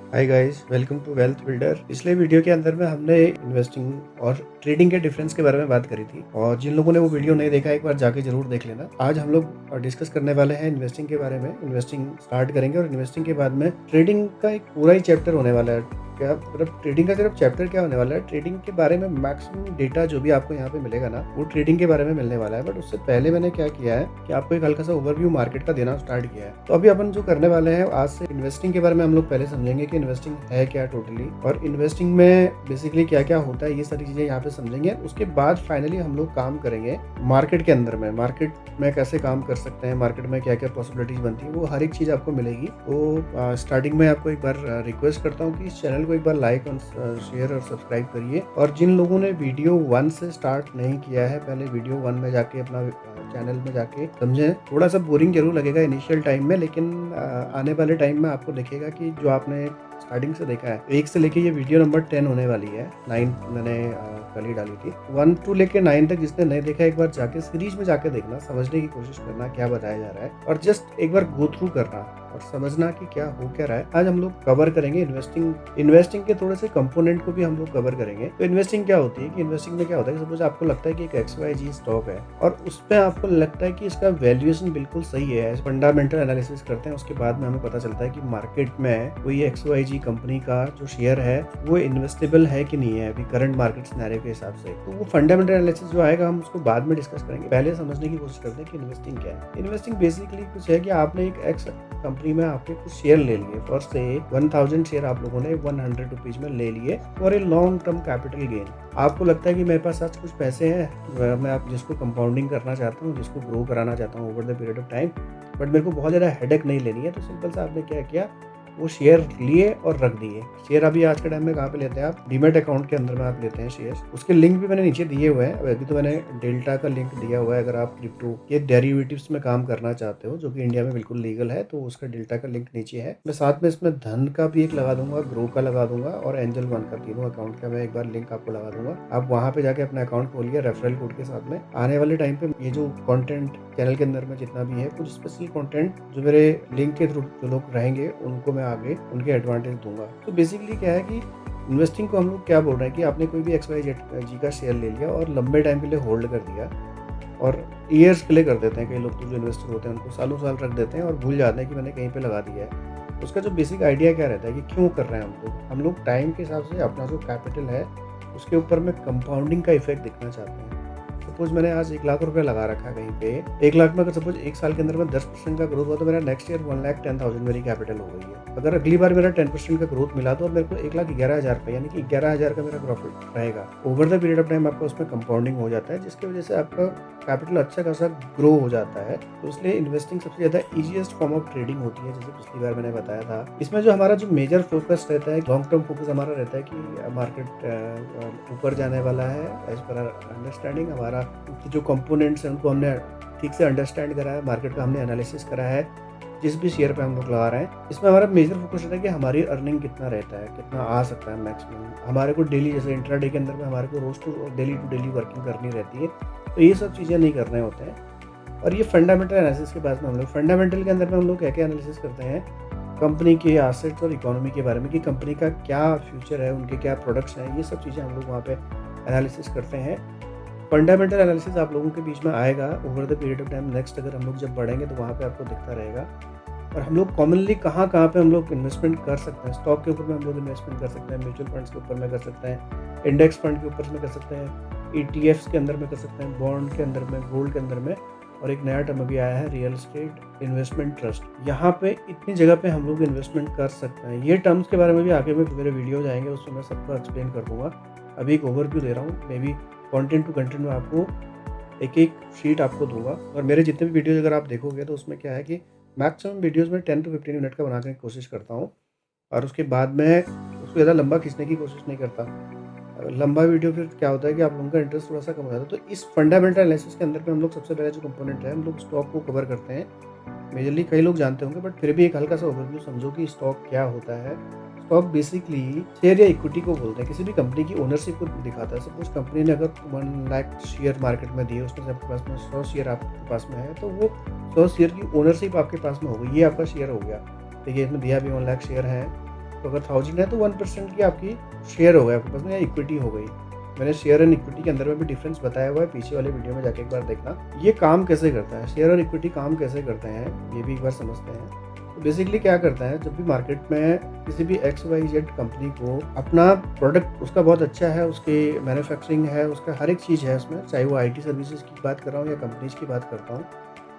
Hi guys, welcome to Wealth Builder. पिछले video के अंदर में हमने इन्वेस्टिंग और ट्रेडिंग के डिफरेंस के बारे में बात करी थी और जिन लोगों ने वो वीडियो नहीं देखा एक बार जाके जरूर देख लेना। आज हम लोग डिस्कस करने वाले हैं इन्वेस्टिंग के बारे में। इन्वेस्टिंग स्टार्ट करेंगे और इन्वेस्टिंग के बाद में ट्रेडिंग का एक पूरा ही चैप्टर होने वाला है। क्या मतलब ट्रेडिंग का सिर्फ चैप्टर क्या होने वाला है, ट्रेडिंग के बारे में मैक्सिमम डेटा जो भी आपको यहाँ पे मिलेगा ना वो ट्रेडिंग के बारे में मिलने वाला है। बट उससे पहले मैंने क्या किया है कि आपको एक हल्का सा ओवरव्यू मार्केट का देना स्टार्ट किया है। तो अभी अपन जो करने वाले हैं आज से इन्वेस्टिंग के बारे में हम लोग पहले समझेंगे कि इन्वेस्टिंग है क्या टोटली, और इन्वेस्टिंग में बेसिकली क्या क्या होता है, ये सारी चीजें यहाँ पे समझेंगे। उसके बाद फाइनली हम लोग काम करेंगे मार्केट के अंदर में, मार्केट में कैसे काम कर सकते हैं, मार्केट में क्या क्या पॉसिबिलिटीज बनती है, वो हर एक चीज आपको मिलेगी। तो स्टार्टिंग में आपको एक बार रिक्वेस्ट करता हूँ कि इस चैनल को एक बार लाइक और शेयर और सब्सक्राइब करिए। और जिन लोगों ने वीडियो 1 से स्टार्ट नहीं किया है, पहले वीडियो 1 में जाके अपना चैनल में जाके समझें। थोड़ा सा बोरिंग जरूर लगेगा इनिशियल टाइम में, लेकिन आने वाले टाइम में आपको दिखेगा कि जो आपने स्टार्टिंग से देखा है, 1 से लेके ये वीडियो नंबर 10 होने वाली है। 9 मैंने कल ही डाली थी। 1 to लेके 9 तक जिसने नहीं देखा एक बार जाके सीरीज में जाके देखना, समझने की कोशिश करना क्या बताया जा रहा है और जस्ट एक बार गो थ्रू करना और समझना कि क्या हो क्या रहा है। आज हम लोग कवर करेंगे इन्वेस्टिंग के थोड़े से कंपोनेंट को भी हम लोग कवर करेंगे। तो इन्वेस्टिंग क्या होती है कि इन्वेस्टिंग में क्या होता है, सपोज आपको लगता है कि एक XYZ स्टॉक है और उस पर आपको लगता है कि इसका वैल्यूएशन बिल्कुल सही है, फंडामेंटल एनालिसिस करते हैं, उसके बाद में हमें पता चलता है कि मार्केट में कोई XYZ कंपनी का जो शेयर है वो इन्वेस्टेबल है कि नहीं है अभी करंट मार्केट सिनेरियो के हिसाब से। तो वो फंडामेंटल एनालिसिस जो आएगा हम उसको बाद में डिस्कस करेंगे। पहले समझने की कोशिश करते हैं कि इन्वेस्टिंग क्या है। इन्वेस्टिंग बेसिकली कुछ है कि आपने एक एक्स कंपनी में आपके कुछ शेयर ले लिए, फर्स्ट से 1000 शेयर आप लोगों ने 100 रुपीज में ले लिए for a long term capital gain. आपको लगता है कि मेरे पास आज कुछ पैसे हैं, मैं आप जिसको कंपाउंडिंग करना चाहता हूँ, जिसको ग्रो कराना चाहता हूँ over the period of time, but मेरे को बहुत ज़्यादा हेडेक नहीं लेनी है। तो सिंपल सा आपने क्या किया, वो शेयर लिए और रख दिए। शेयर अभी आज के टाइम में कहाँ पे लेते हैं आप, डीमेट अकाउंट के अंदर में आप लेते हैं शेयर। उसके लिंक भी मैंने नीचे दिए हुए हैं। अभी तो मैंने डेल्टा का लिंक दिया हुआ है। अगर आप क्रिप्टो के डेरिवेटिव्स में काम करना चाहते हो जो कि इंडिया में बिल्कुल लीगल है, तो उसका डेल्टा का लिंक नीचे है। मैं साथ में इसमें धन का भी एक लगा दूंगा, ग्रो का लगा दूंगा और एंजल वन का, तीनों अकाउंट का मैं एक बार लिंक आपको लगा दूंगा। आप वहाँ पे जाके अपना अकाउंट खोलिए रेफरल कोड के साथ में। आने वाले टाइम पे ये जो कंटेंट चैनल के अंदर में जितना भी है, कुछ स्पेशल कंटेंट जो मेरे लिंक के थ्रू जो लोग रहेंगे उनको मैं आगे उनके एडवांटेज दूंगा। तो बेसिकली क्या है कि इन्वेस्टिंग को हम लोग क्या बोल रहे हैं कि आपने कोई भी XYZ का शेयर ले लिया और लंबे टाइम के लिए होल्ड कर दिया, और ईयर्स के लिए कर देते हैं। कई लोग तो जो इन्वेस्टर होते हैं उनको सालों साल रख देते हैं और भूल जाते हैं कि मैंने कहीं पे लगा दिया है। उसका जो बेसिक आइडिया क्या रहता है कि क्यों कर रहे हैं हम लोग टाइम के हिसाब से अपना जो कैपिटल है उसके ऊपर में कंपाउंडिंग का इफेक्ट दिखना चाहते हैं। सपोज मैंने आज 1 लाख रुपए लगा रखा है कहीं पे, 1 लाख में अगर सपोज 1 साल के अंदर में 10% का ग्रोथ हुआ तो मेरा नेक्स्ट ईयर 1,10,000 मेरी कैपिटल हो गई है। अगर अगली बार मेरा 10% का ग्रोथ मिला तो मेरे को 1,11,000 रुपये यानी कि 11,000 का मेरा प्रॉफिट रहेगा। Over the period of time आपका उसमें कंपाउंडिंग हो जाता है, जिसकी वजह से आपका कैपिटल अच्छा खासा ग्रो हो जाता है। तो इसलिए इन्वेस्टिंग सबसे ज्यादा इजीएस्ट फॉर्म ऑफ ट्रेडिंग होती है, जैसे पिछली बार मैंने बताया था। इसमें जो हमारा जो मेजर फोकस रहता है, लॉन्ग टर्म फोकस हमारा रहता है कि मार्केट ऊपर जाने वाला है एज पर अंडरस्टैंडिंग। हमारा जो कंपोनेंट्स हैं उनको हमने ठीक से अंडरस्टैंड करा है, मार्केट का हमने एनालिसिस करा है। जिस भी शेयर पे हम लोग लगा रहे हैं इसमें हमारा मेजर फोकस रहता है कि हमारी अर्निंग कितना रहता है, कितना आ सकता है मैक्सिमम। हमारे को डेली, जैसे इंट्राडे के अंदर में हमारे को रोज टू डेली वर्किंग करनी रहती है, तो ये सब चीज़ें नहीं करने होते हैं। और ये फंडामेंटल एनालिसिस के बाद में हम लोग, फंडामेंटल के अंदर में हम लोग क्या क्या एनालिसिस करते हैं, कंपनी के एसेट्स और इकोनॉमी के बारे में कि कंपनी का क्या फ्यूचर है, उनके क्या प्रोडक्ट्स हैं, ये सब चीज़ें हम लोग वहाँ पे एनालिसिस करते हैं। फंडामेंटल एनालिसिस आप लोगों के बीच में आएगा over the period of time. Next अगर हम लोग जब बढ़ेंगे तो वहाँ पे आपको दिखता रहेगा। और हम लोग कॉमनली कहाँ पे हम लोग इन्वेस्टमेंट कर सकते हैं, स्टॉक के ऊपर में हम लोग इन्वेस्टमेंट कर सकते हैं, म्यूचुअल फंड्स के ऊपर में कर सकते हैं, इंडेक्स फंड के ऊपर में कर सकते हैं, ETFs के अंदर में कर सकते हैं, बॉन्ड के अंदर में, गोल्ड के अंदर में, और एक नया टर्म अभी आया है रियल एस्टेट इन्वेस्टमेंट ट्रस्ट। यहाँ पे इतनी जगह पे हम लोग इन्वेस्टमेंट कर सकते हैं। ये टर्म्स के बारे में भी आगे में मेरे वीडियोज आएंगे, उसमें मैं सबको एक्सप्लेन कर दूंगा। अभी एक ओवरव्यू दे रहा हूँ, maybe content to content में आपको एक शीट आपको दूंगा। और मेरे जितने भी वीडियोज अगर आप देखोगे तो उसमें क्या है कि मैक्सिमम वीडियोज़ में 10 to 15 मिनट का बनाने की कोशिश करता हूँ, और उसके बाद में उसको ज़्यादा लंबा खींचने की कोशिश नहीं करता। लंबा वीडियो फिर क्या होता है कि आप लोगों का इंटरेस्ट थोड़ा सा कम हो जाता है। तो इस फंडामेंटल एनालिसिस के अंदर पे हम लोग सबसे पहले जो कंपोनेंट है, हम लोग स्टॉक को कवर करते हैं। मेजरली कई लोग जानते होंगे, बट फिर भी एक हल्का सा ओवरव्यू समझो कि स्टॉक क्या होता है। स्टॉक बेसिकली शेयर या इक्विटी को बोलते हैं, किसी भी कंपनी की ओनरशिप को दिखाता है। सपोज कंपनी ने अगर 1 लाख शेयर मार्केट में दिए, उसमें से आपके पास में 100 शेयर आपके पास में है, तो वो 100 शेयर की ओनरशिप आपके पास में हो गई, ये आपका शेयर हो गया। देखिए इसमें दिया भी 1 लाख शेयर है, तो अगर 1000 है तो 1% की आपकी शेयर हो गया आपके पास में, या इक्विटी हो गई। मैंने शेयर एंड इक्विटी के अंदर में भी डिफरेंस बताया हुआ है, पीछे वाले वीडियो में जाके एक बार देखना। ये काम कैसे करता है, शेयर और इक्विटी काम कैसे करते हैं, ये भी एक बार समझते हैं। तो बेसिकली क्या करता है, जब भी मार्केट में किसी भी XYZ कंपनी को अपना प्रोडक्ट उसका बहुत अच्छा है, उसकी मैन्युफैक्चरिंग है, उसका हर एक चीज़ है उसमें, चाहे वो IT सर्विसेज की बात कर रहा हूँ या कंपनीज की बात करता हूँ।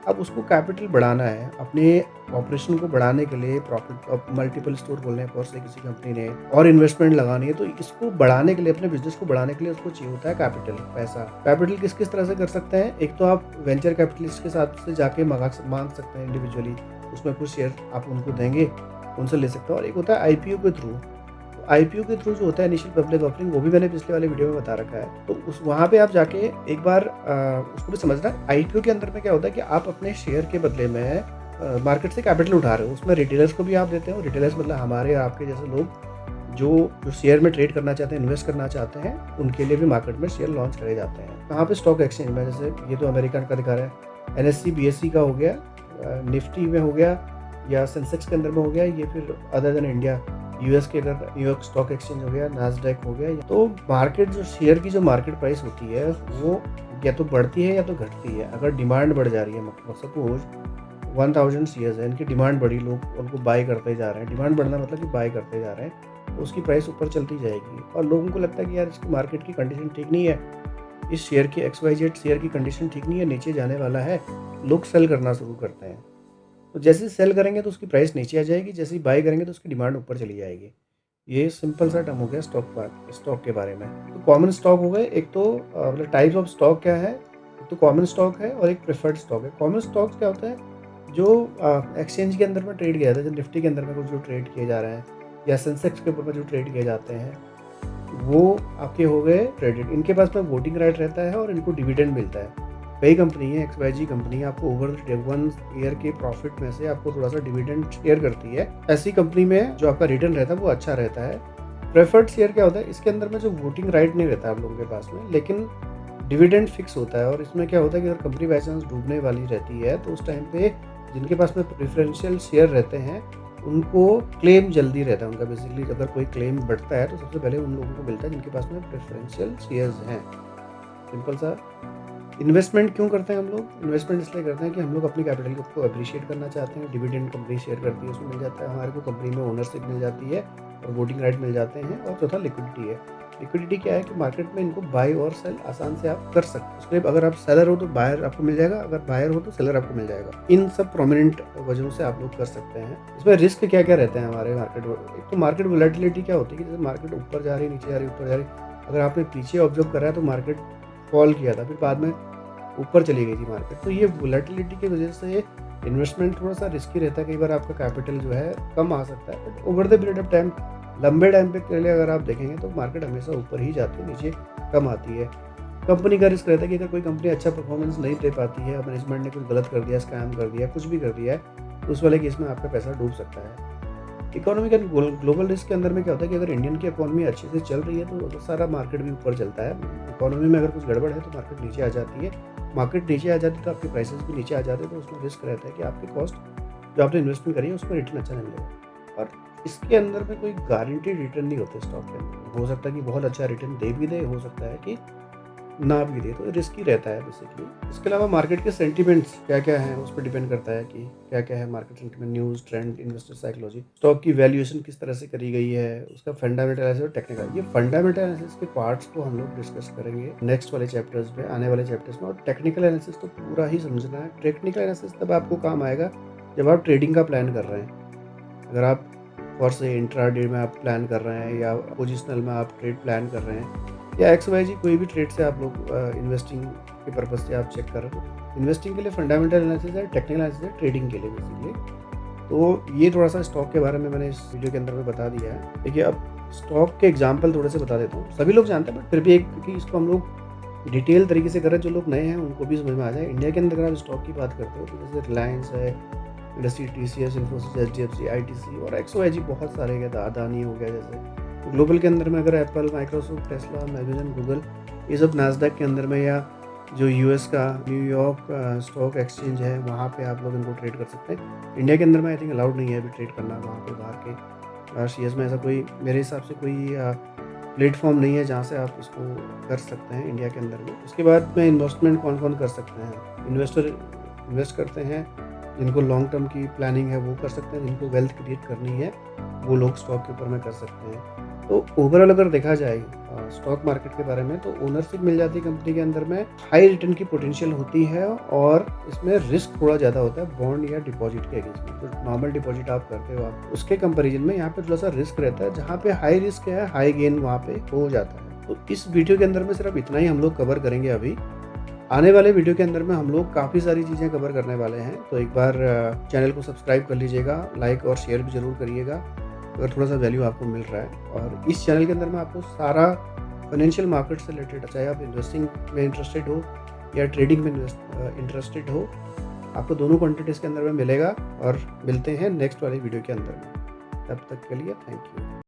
अब उसको कैपिटल बढ़ाना है, अपने ऑपरेशन को बढ़ाने के लिए, प्रॉफिट मल्टीपल स्टोर खोलने हैं से किसी कंपनी ने, और इन्वेस्टमेंट लगानी है, तो इसको बढ़ाने के लिए, अपने बिजनेस को बढ़ाने के लिए उसको चाहिए होता है कैपिटल, पैसा। कैपिटल किस किस तरह से कर सकते हैं, एक तो आप वेंचर कैपिटलिस्ट के साथ से जाके मांग सकते हैं इंडिविजुअली, उसमें कुछ शेयर आप उनको देंगे, उनसे ले सकते हो। और एक होता है IPO के थ्रू। IPO के थ्रू जो होता है इनिशियल पब्लिक ऑफरिंग, वो भी मैंने पिछले वाले वीडियो में बता रखा है। तो उस वहाँ पे आप जाके एक बार उसको भी समझना। IPO के अंदर में क्या होता है कि आप अपने शेयर के बदले में मार्केट से कैपिटल उठा रहे हो, उसमें रिटेलर्स को भी आप देते हो। रिटेलर्स मतलब हमारे आपके जैसे लोग जो शेयर में ट्रेड करना चाहते हैं, इन्वेस्ट करना चाहते हैं, उनके लिए भी मार्केट में शेयर लॉन्च करे जाते हैं। कहाँ पे, स्टॉक एक्सचेंज में। जैसे ये तो अमेरिकन का दिखा रहा है, NSE BSE का हो गया, निफ्टी में हो गया, या सेंसेक्स के अंदर में हो गया, ये फिर अदर देन इंडिया US के अगर न्यूयॉर्क स्टॉक एक्सचेंज हो गया, नास्डैक हो गया। तो मार्केट जो शेयर की जो मार्केट प्राइस होती है वो या तो बढ़ती है या तो घटती है। अगर डिमांड बढ़ जा रही है, मतलब सपोज 1000 शेयर्स है, इनकी डिमांड बढ़ी, लोग उनको बाय करते जा रहे हैं, डिमांड बढ़ना मतलब कि बाय करते जा रहे हैं, तो उसकी प्राइस ऊपर चलती जाएगी। और लोगों को लगता है कि यार इसकी मार्केट की कंडीशन ठीक नहीं है, इस शेयर की XYZ शेयर की कंडीशन ठीक नहीं है, नीचे जाने वाला है, लोग सेल करना शुरू करते हैं। तो जैसे सेल करेंगे तो उसकी प्राइस नीचे आ जाएगी, जैसे ही बाय करेंगे तो उसकी डिमांड ऊपर चली जाएगी। ये सिंपल सा टर्म हो गया स्टॉक के बारे में। तो कॉमन स्टॉक हो गए, एक तो मतलब टाइप्स ऑफ स्टॉक क्या है, एक तो कॉमन स्टॉक है और एक प्रेफर्ड स्टॉक है। कॉमन स्टॉक क्या होता है, जो एक्सचेंज के अंदर में ट्रेड किया जाता है, जो निफ्टी के अंदर में कुछ जो ट्रेड किए जा रहे हैं, या सेंसेक्स के ऊपर में जो ट्रेड किए जाते हैं, वो आपके हो गए ट्रेडेड। इनके पास में वोटिंग राइट रहता है और इनको डिविडेंड मिलता है। कई कंपनी है, XYZ कंपनी आपको ओवर 1 ईयर के प्रॉफिट में से आपको थोड़ा सा डिविडेंड शेयर करती है। ऐसी कंपनी में जो आपका रिटर्न रहता है वो अच्छा रहता है। प्रेफर्ड शेयर क्या होता है, इसके अंदर में जो वोटिंग राइट नहीं रहता आप लोगों के पास में, लेकिन डिविडेंड फिक्स होता है। और इसमें क्या होता है कि अगर कंपनी बाई चांस डूबने वाली रहती है तो उस टाइम पे जिनके पास में प्रेफरेंशियल शेयर रहते हैं उनको क्लेम जल्दी रहता है उनका। बेसिकली अगर कोई क्लेम बढ़ता है तो सबसे पहले उन लोगों को मिलता है जिनके पास में प्रेफरेंशियल शेयर्स हैं। सिंपल सा। इन्वेस्टमेंट क्यों करते हैं हम लोग, इन्वेस्टमेंट इसलिए करते हैं कि हम लोग अपनी कैपिटल को अप्रिशिएट करना चाहते हैं। डिविडेंड कंपनी शेयर करती है, उसमें मिल जाता है, हमारे को कंपनी में ओनरशिप मिल जाती है और वोटिंग राइट मिल जाते हैं। और चौथा लिक्विडिटी है। लिक्विडिटी क्या है कि मार्केट में इनको बाय और सेल आसान से आप कर सकते हैं। उसके अगर आप सेलर हो तो बायर आपको मिल जाएगा, अगर बायर हो तो सेलर आपको मिल जाएगा। इन सब प्रोमिनेंट वजहों से आप लोग कर सकते हैं। इसमें रिस्क क्या क्या रहते हैं हमारे मार्केट में। एक तो मार्केट वोलेटिलिटी क्या होती है कि जैसे मार्केट ऊपर जा रही, नीचे जा रही, ऊपर जा रही। अगर आपने पीछे ऑब्जर्व करा है तो मार्केट फॉल किया था, फिर बाद में ऊपर चली गई थी मार्केट। तो ये वोलेटिलिटी की वजह से इन्वेस्टमेंट थोड़ा सा रिस्की रहता है। कई बार आपका कैपिटल जो है कम आ सकता है, but over the period of time, लंबे टाइम पे के लिए अगर आप देखेंगे तो मार्केट हमेशा ऊपर ही जाती है, नीचे कम आती है। कंपनी का रिस्क रहता है कि अगर कोई कंपनी अच्छा परफॉर्मेंस नहीं दे पाती है, मैनेजमेंट ने कुछ गलत कर दिया, स्कैम कर दिया, कुछ भी कर दिया है, तो उस वाले केस में आपका पैसा डूब सकता है। इकोनॉमी का ग्लोबल रिस्क के अंदर में क्या होता है कि अगर इंडियन की इकोनॉमी अच्छे से चल रही है तो सारा मार्केट भी ऊपर चलता है। इकोनॉमी में अगर कुछ गड़बड़ है तो मार्केट नीचे आ जाती है। मार्केट नीचे आ जाती है तो आपके प्राइसेस भी नीचे आ जाते हैं, तो उसमें रिस्क रहता है कि आपकी कॉस्ट जो आपने इन्वेस्टमेंट करी है उसमें रिटर्न अच्छा नहीं मिलेगा। और इसके अंदर में कोई गारंटीड रिटर्न नहीं होते स्टॉक के अंदर। हो सकता है कि बहुत अच्छा रिटर्न दे भी दे, हो सकता है कि ना भी दे, तो रिस्की रहता है बेसिकली। इसके अलावा मार्केट के सेंटिमेंट्स क्या क्या हैं उस पर डिपेंड करता है कि क्या क्या है market sentiment, news, trend, investor psychology, stock की वैल्यूएशन किस तरह से करी गई है, उसका फंडामेंटल एनालिसिस और टेक्निकल। ये फंडामेंटल एनालिसिस के पार्ट्स को हम लोग डिस्कस करेंगे नेक्स्ट वाले चैप्टर्स में, आने वाले चैप्टर्स में। और टेक्निकल एनालिसिस तो पूरा ही समझना है। टेक्निकल एनालिसिस तब आपको काम आएगा जब आप ट्रेडिंग का प्लान कर रहे हैं। अगर आप और से इंट्राडे में आप प्लान कर रहे हैं या पोजिशनल में आप ट्रेड प्लान कर रहे हैं, या XYZ कोई भी ट्रेड से आप लोग इन्वेस्टिंग के पर्पज से आप चेक कर रहे हो। इन्वेस्टिंग के लिए फंडामेंटल एनालिसिस है, टेक्निकल एनालिसिस है, ट्रेडिंग के लिए बेसिकली। तो ये थोड़ा सा स्टॉक के बारे में मैंने इस वीडियो के अंदर में बता दिया है। देखिए अब स्टॉक के एग्जाम्पल थोड़े से बता देता हूँ। सभी लोग जानते हैं बट फिर भी एक, क्योंकि इसको हम लोग डिटेल तरीके से कर रहे हैं, जो लोग नए हैं उनको भी समझ में आ जाए। इंडिया के अंदर अगर आप स्टॉक की बात करते हो तो जैसे रिलायंस है, industry, TCS, Infosys, HDFC, ITC और XYZ बहुत सारे हैं, अदानी हो गया जैसे। ग्लोबल के अंदर में अगर Apple, Microsoft, Tesla, Amazon, Google, ये सब नास्डैक के अंदर में, या जो US का न्यूयॉर्क स्टॉक एक्सचेंज है वहाँ पे आप लोग इनको ट्रेड कर सकते हैं। इंडिया के अंदर में आई थिंक अलाउड नहीं है अभी ट्रेड करना वहाँ पे बाहर के RCS में ऐसा कोई मेरे हिसाब से कोई प्लेटफॉर्म नहीं है जहाँ से आप इसको कर सकते हैं इंडिया के अंदर में। उसके बाद में इन्वेस्टमेंट कौन-कौन कर सकते हैं? इन्वेस्टर इन्वेस्ट करते हैं, जिनको लॉन्ग टर्म की प्लानिंग है वो कर सकते हैं, जिनको वेल्थ क्रिएट करनी है वो लोग स्टॉक के ऊपर में कर सकते हैं। तो ओवरऑल अगर देखा जाए स्टॉक मार्केट के बारे में, तो ओनरशिप मिल जाती है कंपनी के अंदर में, हाई रिटर्न की पोटेंशियल होती है और इसमें रिस्क थोड़ा ज़्यादा होता है बॉन्ड या डिपॉजिट के अगेंस्ट में। जो नॉर्मल डिपॉजिट आप करते हो आप उसके कंपैरिजन में यहाँ पे थोड़ा सा रिस्क रहता है, जहाँ पे हाई रिस्क है हाई गेन वहाँ पे हो जाता है। तो इस वीडियो के अंदर में सिर्फ इतना ही हम लोग कवर करेंगे। अभी आने वाले वीडियो के अंदर में हम लोग काफ़ी सारी चीज़ें कवर करने वाले हैं, तो एक बार चैनल को सब्सक्राइब कर लीजिएगा, लाइक और शेयर भी ज़रूर करिएगा अगर थोड़ा सा वैल्यू आपको मिल रहा है। और इस चैनल के अंदर में आपको सारा फाइनेंशियल मार्केट से रिलेटेड, चाहे आप इन्वेस्टिंग में इंटरेस्टेड हो या ट्रेडिंग में इंटरेस्टेड हो, आपको दोनों कंटेंट इसके अंदर में मिलेगा। और मिलते हैं नेक्स्ट वाली वीडियो के अंदर में। तब तक के लिए थैंक यू।